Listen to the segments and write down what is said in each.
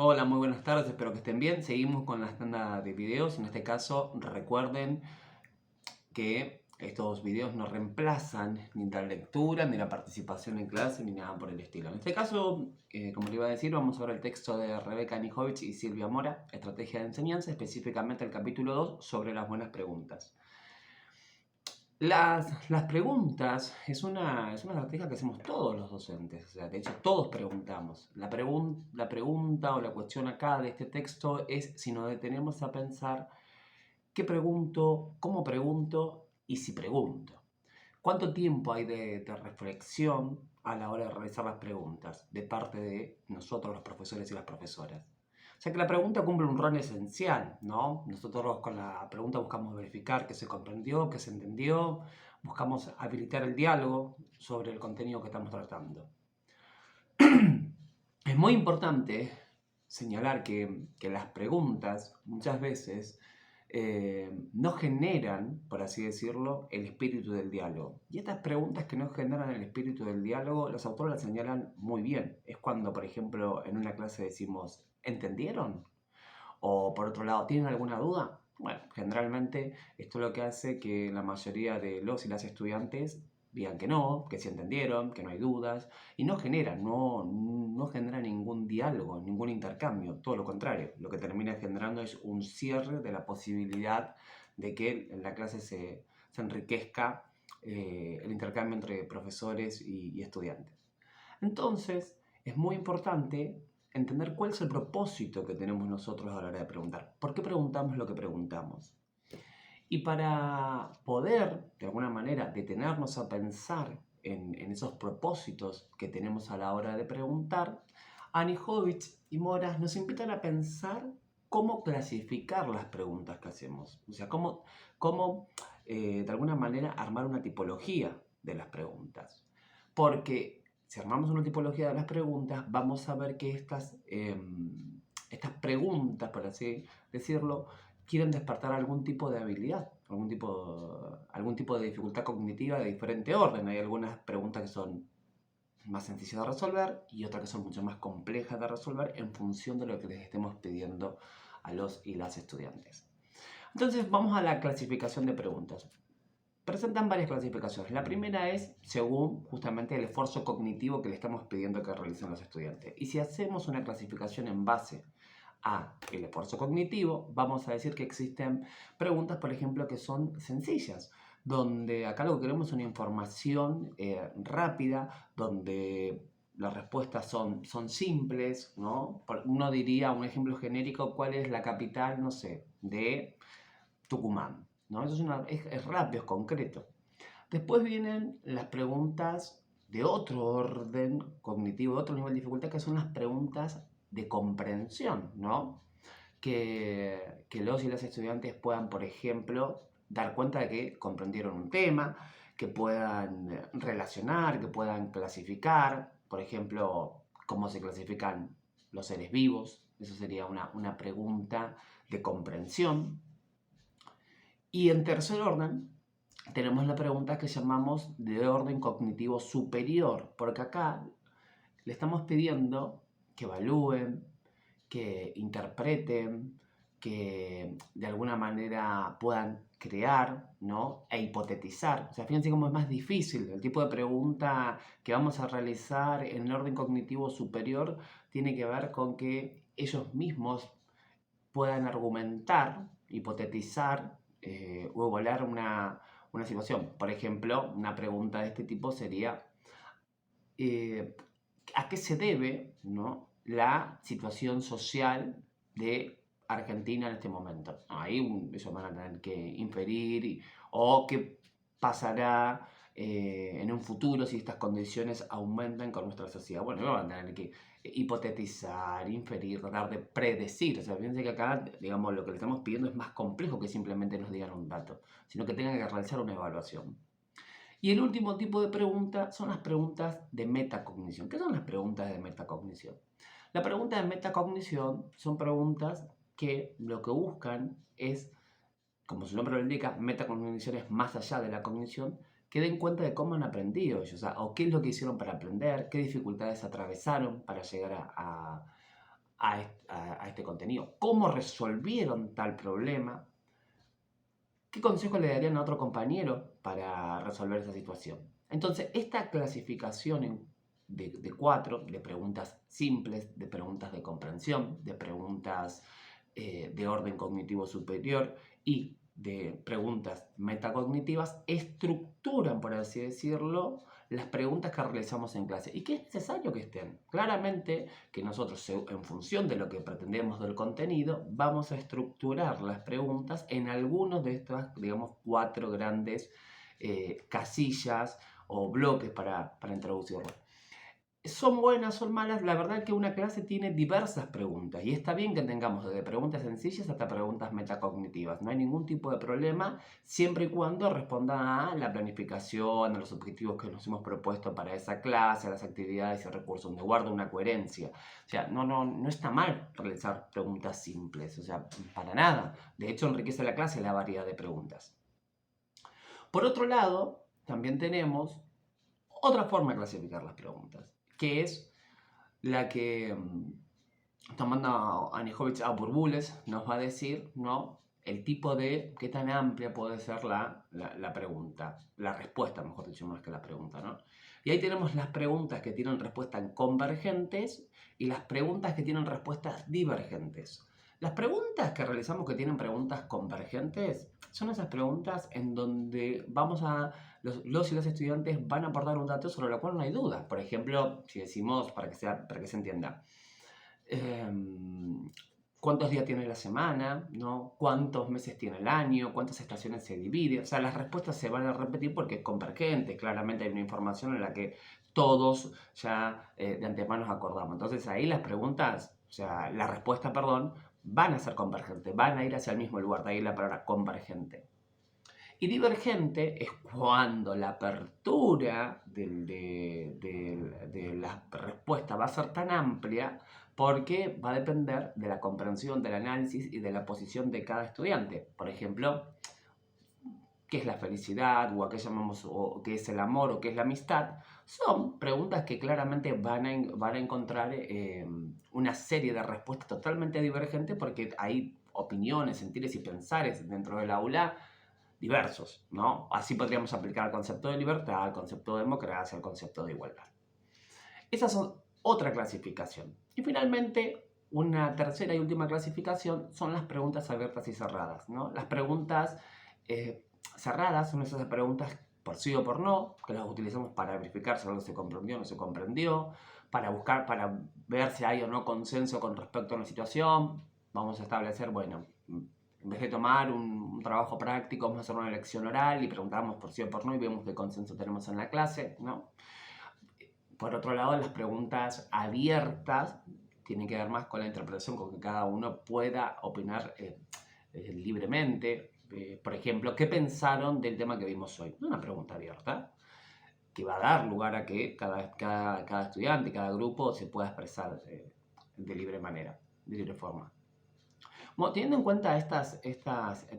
Hola, muy buenas tardes, espero que estén bien. Seguimos con la tanda de videos. En este caso, recuerden que estos videos no reemplazan ni la lectura, ni la participación en clase, ni nada por el estilo. En este caso, como le iba a decir, vamos a ver el texto de Rebeca Nijovic y Silvia Mora, Estrategia de Enseñanza, específicamente el capítulo 2 sobre las buenas preguntas. Las preguntas es una estrategia que hacemos todos los docentes, o sea, de hecho todos preguntamos. La pregunta o la cuestión acá de este texto es si nos detenemos a pensar qué pregunto, cómo pregunto y si pregunto. ¿Cuánto tiempo hay de reflexión a la hora de realizar las preguntas de parte de nosotros los profesores y las profesoras? O sea que la pregunta cumple un rol esencial, ¿no? Nosotros con la pregunta buscamos verificar que se comprendió, que se entendió, buscamos habilitar el diálogo sobre el contenido que estamos tratando. Es muy importante señalar que las preguntas muchas veces no generan, por así decirlo, el espíritu del diálogo. Y estas preguntas que no generan el espíritu del diálogo, los autores las señalan muy bien. Es cuando, por ejemplo, en una clase decimos, ¿entendieron? O por otro lado, ¿tienen alguna duda? Bueno, generalmente esto es lo que hace que la mayoría de los y las estudiantes digan que no, que sí entendieron, que no hay dudas, y no genera ningún diálogo, ningún intercambio, todo lo contrario, lo que termina generando es un cierre de la posibilidad de que en la clase se enriquezca el intercambio entre profesores y estudiantes. Entonces, es muy importante entender cuál es el propósito que tenemos nosotros a la hora de preguntar. ¿Por qué preguntamos lo que preguntamos? Y para poder, de alguna manera, detenernos a pensar en esos propósitos que tenemos a la hora de preguntar, Anijovic y Moras nos invitan a pensar cómo clasificar las preguntas que hacemos. O sea, cómo de alguna manera, armar una tipología de las preguntas. Porque si armamos una tipología de las preguntas, vamos a ver que estas preguntas, por así decirlo, quieren despertar algún tipo de habilidad, algún tipo de dificultad cognitiva de diferente orden. Hay algunas preguntas que son más sencillas de resolver y otras que son mucho más complejas de resolver en función de lo que les estemos pidiendo a los y las estudiantes. Entonces vamos a la clasificación de preguntas. Presentan varias clasificaciones. La primera es según justamente el esfuerzo cognitivo que le estamos pidiendo que realicen los estudiantes. Y si hacemos una clasificación en base a el esfuerzo cognitivo, vamos a decir que existen preguntas, por ejemplo, que son sencillas, donde acá lo que queremos es una información rápida, donde las respuestas son simples, ¿no? Uno diría, un ejemplo genérico, ¿cuál es la capital, no sé, de Tucumán? ¿No? Eso es rápido, es concreto. Después vienen las preguntas de otro orden cognitivo, de otro nivel de dificultad, que son las preguntas de comprensión, ¿no? Que los y las estudiantes puedan, por ejemplo, dar cuenta de que comprendieron un tema, que puedan relacionar, que puedan clasificar, por ejemplo, cómo se clasifican los seres vivos. Eso sería una pregunta de comprensión. Y en tercer orden, tenemos la pregunta que llamamos de orden cognitivo superior, porque acá le estamos pidiendo que evalúen, que interpreten, que de alguna manera puedan crear, ¿no? E hipotetizar. O sea, fíjense cómo es más difícil. El tipo de pregunta que vamos a realizar en el orden cognitivo superior tiene que ver con que ellos mismos puedan argumentar, hipotetizar o evaluar una situación. Por ejemplo, una pregunta de este tipo sería, eh, ¿a qué se debe, ¿no?, la situación social de Argentina en este momento? Ahí ellos van a tener que inferir o qué pasará en un futuro si estas condiciones aumentan con nuestra sociedad. Bueno, van a tener que hipotetizar, inferir, tratar de predecir. O sea, fíjense que acá, digamos, lo que le estamos pidiendo es más complejo que simplemente nos digan un dato, sino que tengan que realizar una evaluación. Y el último tipo de pregunta son las preguntas de metacognición. ¿Qué son las preguntas de metacognición? Las preguntas de metacognición son preguntas que lo que buscan es, como su nombre lo indica, metacognición es más allá de la cognición, que den cuenta de cómo han aprendido ellos, o qué es lo que hicieron para aprender, qué dificultades atravesaron para llegar a este contenido, cómo resolvieron tal problema, qué consejo le darían a otro compañero para resolver esa situación. Entonces, esta clasificación de 4, de preguntas simples, de preguntas de comprensión, de preguntas de orden cognitivo superior y de preguntas metacognitivas, estructuran, por así decirlo, las preguntas que realizamos en clase y que es necesario que estén. Claramente que nosotros, en función de lo que pretendemos del contenido, vamos a estructurar las preguntas en algunos de estas, digamos, 4 grandes casillas o bloques para introducirlo. ¿Son buenas, son malas? La verdad que una clase tiene diversas preguntas y está bien que tengamos desde preguntas sencillas hasta preguntas metacognitivas. No hay ningún tipo de problema siempre y cuando respondan a la planificación, a los objetivos que nos hemos propuesto para esa clase, a las actividades y recursos, donde guarda una coherencia. O sea, no está mal realizar preguntas simples, o sea, para nada. De hecho, enriquece la clase la variedad de preguntas. Por otro lado, también tenemos otra forma de clasificar las preguntas, que es la que, tomando a Anijovic a Burbules, nos va a decir, ¿no?, el tipo de qué tan amplia puede ser la pregunta, la respuesta, mejor dicho, más que la pregunta, ¿no? Y ahí tenemos las preguntas que tienen respuestas convergentes y las preguntas que tienen respuestas divergentes. Las preguntas que realizamos que tienen preguntas convergentes son esas preguntas en donde los y las estudiantes van a aportar un dato sobre el cual no hay duda. Por ejemplo, si decimos, para que se entienda, ¿cuántos días tiene la semana? ¿No? ¿Cuántos meses tiene el año? ¿Cuántas estaciones se divide? O sea, las respuestas se van a repetir porque es convergente. Claramente hay una información en la que todos ya de antemano nos acordamos. Entonces ahí las preguntas, o sea, la respuesta, perdón, van a ser convergentes, van a ir hacia el mismo lugar. De ahí la palabra convergente. Y divergente es cuando la apertura de la respuesta va a ser tan amplia porque va a depender de la comprensión, del análisis y de la posición de cada estudiante. Por ejemplo, ¿qué es la felicidad? O a qué llamamos, o qué es el amor, o qué es la amistad. Son preguntas que claramente van a encontrar una serie de respuestas totalmente divergentes porque hay opiniones, sentires y pensares dentro del aula diversos, ¿no? Así podríamos aplicar el concepto de libertad, el concepto de democracia, el concepto de igualdad. Esas son otra clasificación. Y finalmente, una tercera y última clasificación son las preguntas abiertas y cerradas, ¿no? Las preguntas cerradas son esas preguntas por sí o por no, que las utilizamos para verificar si algo se comprendió o no se comprendió, para ver si hay o no consenso con respecto a una situación. Vamos a establecer, bueno, en vez de tomar un trabajo práctico, vamos a hacer una lección oral y preguntamos por sí o por no y vemos qué consenso tenemos en la clase, ¿no? Por otro lado, las preguntas abiertas tienen que ver más con la interpretación, con que cada uno pueda opinar libremente. Por ejemplo, ¿qué pensaron del tema que vimos hoy? Una pregunta abierta que va a dar lugar a que cada estudiante, cada grupo se pueda expresar de libre manera, de libre forma. Bueno, teniendo en cuenta estas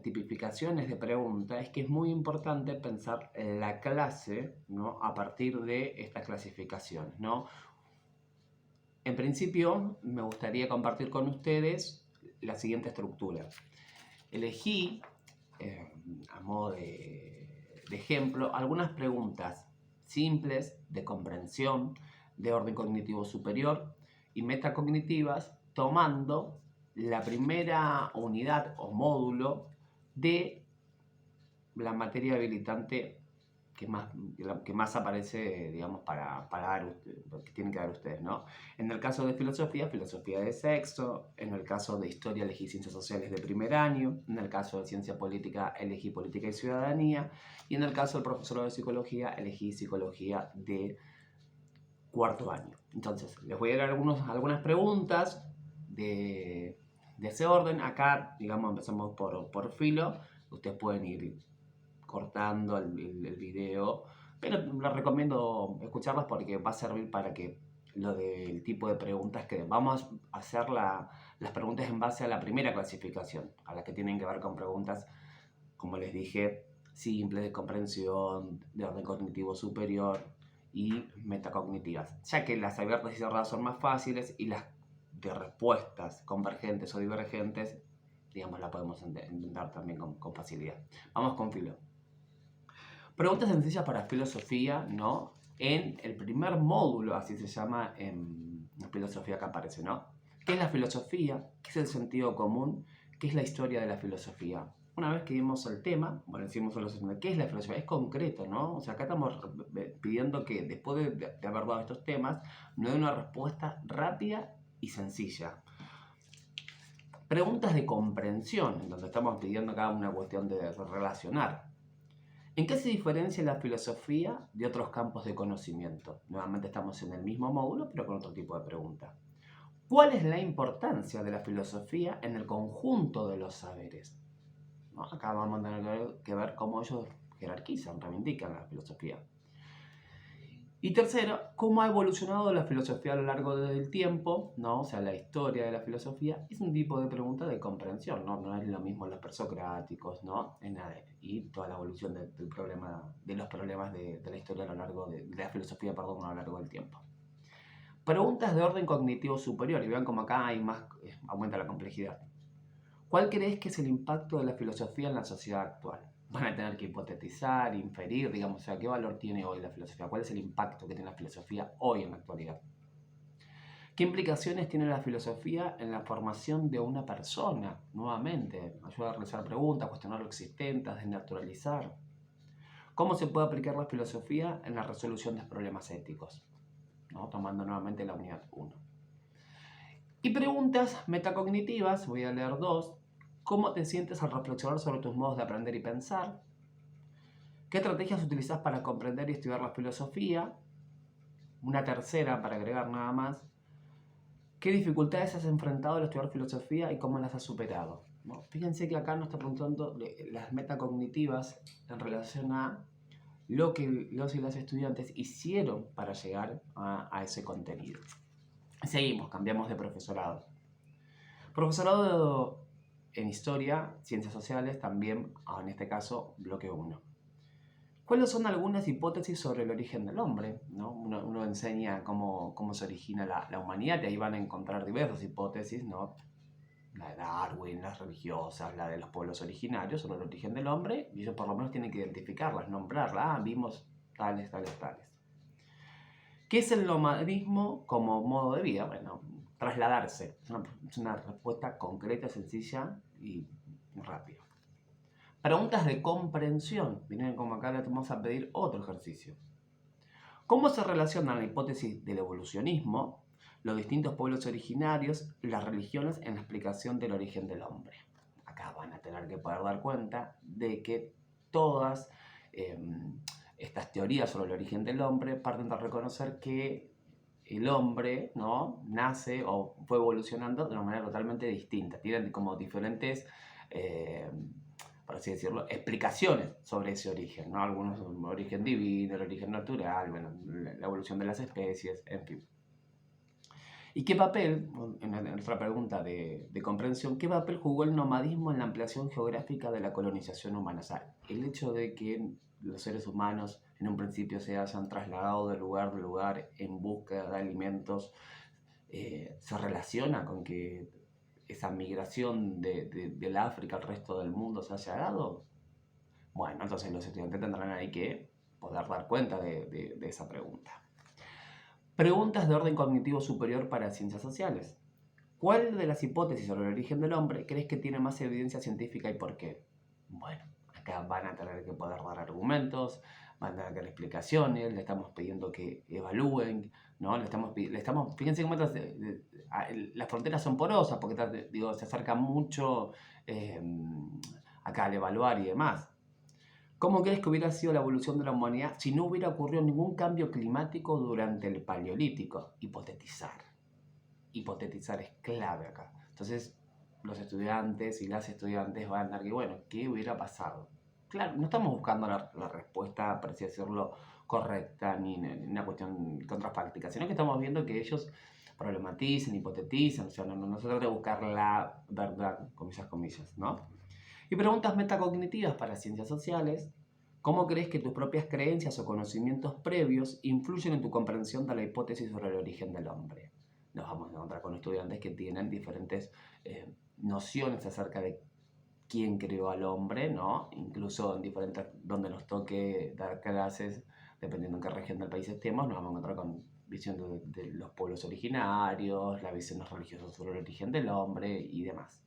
tipificaciones de preguntas, es que es muy importante pensar la clase, ¿no?, a partir de estas clasificaciones, ¿no? En principio, me gustaría compartir con ustedes la siguiente estructura. Elegí, a modo de ejemplo, algunas preguntas simples de comprensión, de orden cognitivo superior y metacognitivas, tomando la primera unidad o módulo de la materia habilitante que más aparece, digamos, para dar, que tienen que dar ustedes, ¿no? En el caso de filosofía de sexto; en el caso de historia, elegí ciencias sociales de primer año; en el caso de ciencia política, elegí política y ciudadanía; y en el caso del profesorado de psicología, elegí psicología de cuarto año. Entonces, les voy a dar algunas preguntas de ese orden. Acá, digamos, empezamos por filo. Ustedes pueden ir cortando el video, pero les recomiendo escucharlas porque va a servir para que lo del tipo de preguntas que vamos a hacer las preguntas en base a la primera clasificación, a las que tienen que ver con preguntas, como les dije, simples, de comprensión, de orden cognitivo superior y metacognitivas, ya que las abiertas y cerradas son más fáciles y las de respuestas convergentes o divergentes, digamos, la podemos entender también con facilidad. Vamos con filo. Preguntas sencillas para filosofía, ¿no? En el primer módulo, así se llama en la filosofía que aparece, ¿no? ¿Qué es la filosofía? ¿Qué es el sentido común? ¿Qué es la historia de la filosofía? Una vez que vimos el tema, bueno, decimos ¿qué es la filosofía? Es concreto, ¿no? O sea, acá estamos pidiendo que después de haber dado estos temas, nos dé una respuesta rápida y sencilla. Preguntas de comprensión, en donde estamos pidiendo acá una cuestión de relacionar. ¿En qué se diferencia la filosofía de otros campos de conocimiento? Nuevamente estamos en el mismo módulo, pero con otro tipo de pregunta. ¿Cuál es la importancia de la filosofía en el conjunto de los saberes? ¿No? Acá vamos a tener que ver cómo ellos jerarquizan, reivindican la filosofía. Y tercero, ¿cómo ha evolucionado la filosofía a lo largo del tiempo? ¿No? O sea, la historia de la filosofía es un tipo de pregunta de comprensión, ¿no? No es lo mismo los presocráticos, ¿no? Y toda la evolución del problema, de los problemas de la historia a lo largo de la filosofía, perdón, a lo largo del tiempo. Preguntas de orden cognitivo superior, y vean cómo acá hay más, aumenta la complejidad. ¿Cuál crees que es el impacto de la filosofía en la sociedad actual? Van a tener que hipotetizar, inferir, digamos, o sea, ¿qué valor tiene hoy la filosofía? ¿Cuál es el impacto que tiene la filosofía hoy en la actualidad? ¿Qué implicaciones tiene la filosofía en la formación de una persona? Nuevamente, ayuda a realizar preguntas, cuestionar lo existente, a desnaturalizar. ¿Cómo se puede aplicar la filosofía en la resolución de problemas éticos? ¿No? Tomando nuevamente la unidad 1. Y preguntas metacognitivas, voy a leer 2. ¿Cómo te sientes al reflexionar sobre tus modos de aprender y pensar? ¿Qué estrategias utilizas para comprender y estudiar la filosofía? Una tercera, para agregar nada más. ¿Qué dificultades has enfrentado al estudiar filosofía y cómo las has superado? ¿No? Fíjense que acá nos está preguntando las metacognitivas en relación a lo que los y las estudiantes hicieron para llegar a ese contenido. Seguimos, cambiamos de profesorado. Profesorado en Historia, Ciencias Sociales, también, en este caso, bloque 1. ¿Cuáles son algunas hipótesis sobre el origen del hombre? ¿No? Uno enseña cómo se origina la humanidad y ahí van a encontrar diversas hipótesis, ¿no? La de Darwin, las religiosas, la de los pueblos originarios sobre el origen del hombre, y ellos por lo menos tienen que identificarlas, nombrarlas. Vimos tales. ¿Qué es el nomadismo como modo de vida? Bueno, trasladarse. Es una respuesta concreta, sencilla y rápida. Preguntas de comprensión. Miren como acá le vamos a pedir otro ejercicio. ¿Cómo se relaciona la hipótesis del evolucionismo, los distintos pueblos originarios y las religiones en la explicación del origen del hombre? Acá van a tener que poder dar cuenta de que todas estas teorías sobre el origen del hombre parten de reconocer que el hombre, ¿no?, nace o fue evolucionando de una manera totalmente distinta. Tienen como diferentes, por así decirlo, explicaciones sobre ese origen, ¿no? Algunos son origen divino, el origen natural, bueno, la evolución de las especies, en fin. ¿Y qué papel, en nuestra pregunta de comprensión, qué papel jugó el nomadismo en la ampliación geográfica de la colonización humana? O sea, el hecho de que los seres humanos en un principio se hayan trasladado de lugar en búsqueda de alimentos, se relaciona con que esa migración del África al resto del mundo se haya dado. Bueno, entonces los estudiantes tendrán ahí que poder dar cuenta de esa pregunta. Preguntas de orden cognitivo superior para ciencias sociales. ¿Cuál de las hipótesis sobre el origen del hombre crees que tiene más evidencia científica y por qué? Bueno, acá van a tener que poder dar argumentos, van a tener que dar explicaciones, le estamos pidiendo que evalúen, ¿no? Fíjense cómo las fronteras son porosas, porque se acerca mucho acá al evaluar y demás. ¿Cómo crees que hubiera sido la evolución de la humanidad si no hubiera ocurrido ningún cambio climático durante el Paleolítico? Hipotetizar. Hipotetizar es clave acá. Entonces, los estudiantes y las estudiantes van a tener que, bueno, ¿qué hubiera pasado? Claro, no estamos buscando la respuesta, por así decirlo, correcta, ni una cuestión contrafáctica, sino que estamos viendo que ellos problematicen, hipotetizan, o sea, no se trata de buscar la verdad, comillas, ¿no? Y preguntas metacognitivas para ciencias sociales. ¿Cómo crees que tus propias creencias o conocimientos previos influyen en tu comprensión de la hipótesis sobre el origen del hombre? nos vamos a encontrar con estudiantes que tienen diferentes nociones acerca de quién creó al hombre, ¿no? Incluso en diferentes, donde nos toque dar clases, dependiendo en qué región del país estemos, nos vamos a encontrar con visión de los pueblos originarios, las visiones religiosas sobre el origen del hombre y demás.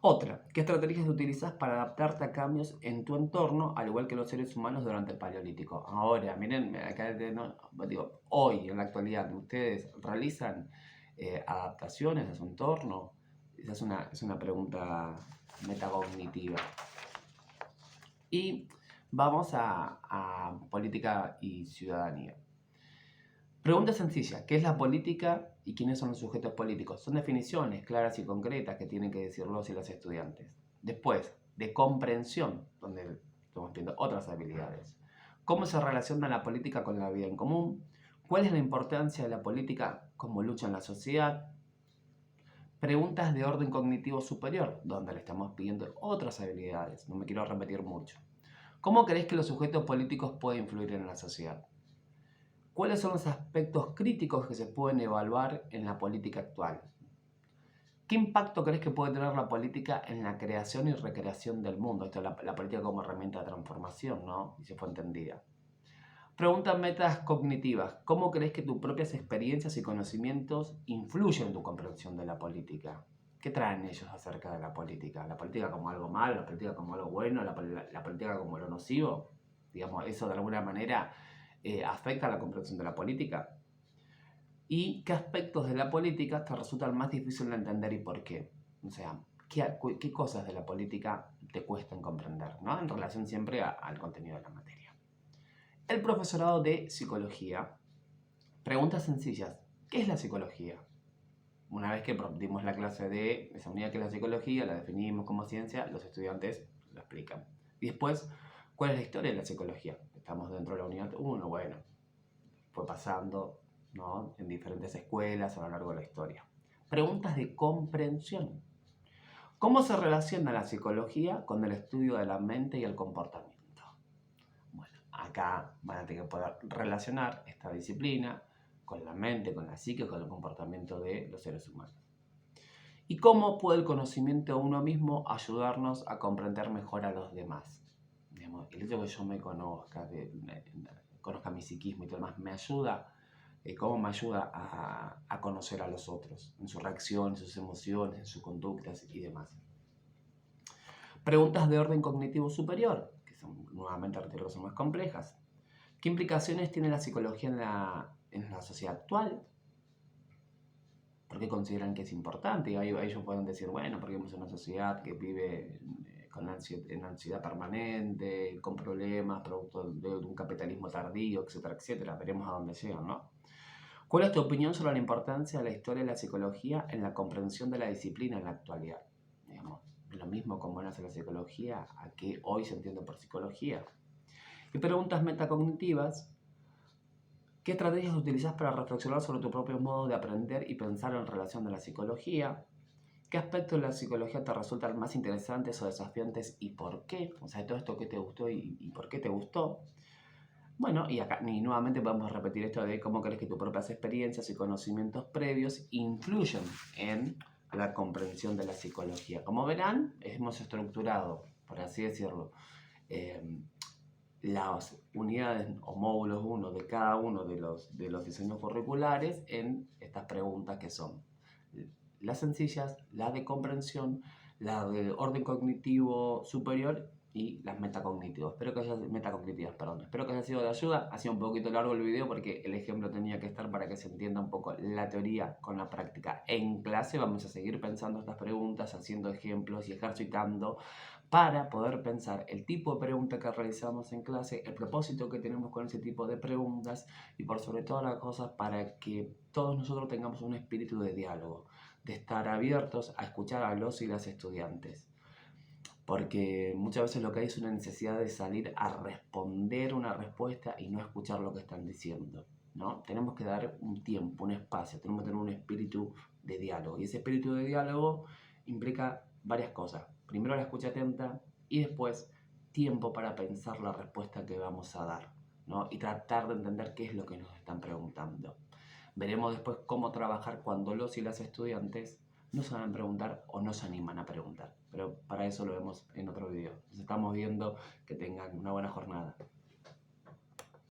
Otra, ¿qué estrategias utilizas para adaptarte a cambios en tu entorno, al igual que los seres humanos durante el Paleolítico? Ahora, miren, acá digo, hoy, en la actualidad, ¿ustedes realizan adaptaciones a su entorno? Esa es una pregunta metacognitiva. Y vamos a política y ciudadanía. Pregunta sencilla, ¿qué es la política y quiénes son los sujetos políticos? Son definiciones claras y concretas que tienen que decir los y las estudiantes. Después, de comprensión, donde estamos viendo otras habilidades. ¿Cómo se relaciona la política con la vida en común? ¿Cuál es la importancia de la política como lucha en la sociedad? Preguntas de orden cognitivo superior, donde le estamos pidiendo otras habilidades. No me quiero repetir mucho. ¿Cómo crees que los sujetos políticos pueden influir en la sociedad? ¿Cuáles son los aspectos críticos que se pueden evaluar en la política actual? ¿Qué impacto crees que puede tener la política en la creación y recreación del mundo? Esto es la política como herramienta de transformación, ¿no? Y se fue entendida. Preguntas metas cognitivas. ¿Cómo crees que tus propias experiencias y conocimientos influyen en tu comprensión de la política? ¿Qué traen ellos acerca de la política? ¿La política como algo malo? ¿La política como algo bueno? ¿La política como lo nocivo? Digamos, eso de alguna manera afecta a la comprensión de la política. ¿Y qué aspectos de la política te resultan más difíciles de entender y por qué? O sea, ¿qué cosas de la política te cuestan comprender, ¿no? En relación siempre al contenido de la materia. El profesorado de psicología. Preguntas sencillas. ¿Qué es la psicología? Una vez que dimos la clase de esa unidad que es la psicología, la definimos como ciencia, los estudiantes lo explican. Y después, ¿cuál es la historia de la psicología? Estamos dentro de la unidad 1, bueno, fue pasando, ¿no?, en diferentes escuelas a lo largo de la historia. Preguntas de comprensión. ¿Cómo se relaciona la psicología con el estudio de la mente y el comportamiento? Bueno, acá van a tener que poder relacionar esta disciplina con la mente, con la psique, con el comportamiento de los seres humanos. ¿Y cómo puede el conocimiento de uno mismo ayudarnos a comprender mejor a los demás? Digamos, el hecho de que yo me conozca, conozca mi psiquismo y todo demás, me ayuda, cómo me ayuda a conocer a los otros, en sus reacciones, sus emociones, en sus conductas y demás. Preguntas de orden cognitivo superior, que son nuevamente retiro que son más complejas. ¿Qué implicaciones tiene la psicología en la sociedad actual? ¿Por qué consideran que es importante? Y ahí ellos pueden decir, bueno, porque vivimos en una sociedad que vive en ansiedad permanente, con problemas, producto de un capitalismo tardío, etcétera, etcétera. Veremos a dónde llegan, ¿no? ¿Cuál es tu opinión sobre la importancia de la historia de la psicología en la comprensión de la disciplina en la actualidad? Digamos, lo mismo como nace la psicología, a qué hoy se entiende por psicología. Y preguntas metacognitivas. ¿Qué estrategias utilizas para reflexionar sobre tu propio modo de aprender y pensar en relación a la psicología? ¿Qué aspectos de la psicología te resultan más interesantes o desafiantes y por qué? O sea, todo esto que te gustó y por qué te gustó. Bueno, y acá y nuevamente podemos repetir esto de cómo crees que tus propias experiencias y conocimientos previos influyen en la comprensión de la psicología. Como verán, hemos estructurado, por así decirlo, las unidades o módulos 1 de cada uno de los diseños curriculares en estas preguntas que son las sencillas, las de comprensión, las de orden cognitivo superior y las metacognitivas. Espero que haya sido de ayuda. Ha sido un poquito largo el video porque el ejemplo tenía que estar para que se entienda un poco la teoría con la práctica. En clase vamos a seguir pensando estas preguntas, haciendo ejemplos y ejercitando para poder pensar el tipo de pregunta que realizamos en clase, el propósito que tenemos con ese tipo de preguntas y por sobre todas las cosas para que todos nosotros tengamos un espíritu de diálogo, de estar abiertos a escuchar a los y las estudiantes. Porque muchas veces lo que hay es una necesidad de salir a responder una respuesta y no escuchar lo que están diciendo, ¿no? Tenemos que dar un tiempo, un espacio, tenemos que tener un espíritu de diálogo. Y ese espíritu de diálogo implica varias cosas. Primero la escucha atenta y después tiempo para pensar la respuesta que vamos a dar, ¿no? Y tratar de entender qué es lo que nos están preguntando. Veremos después cómo trabajar cuando los y las estudiantes no saben preguntar o no se animan a preguntar. Pero para eso lo vemos en otro video. Nos estamos viendo, que tengan una buena jornada.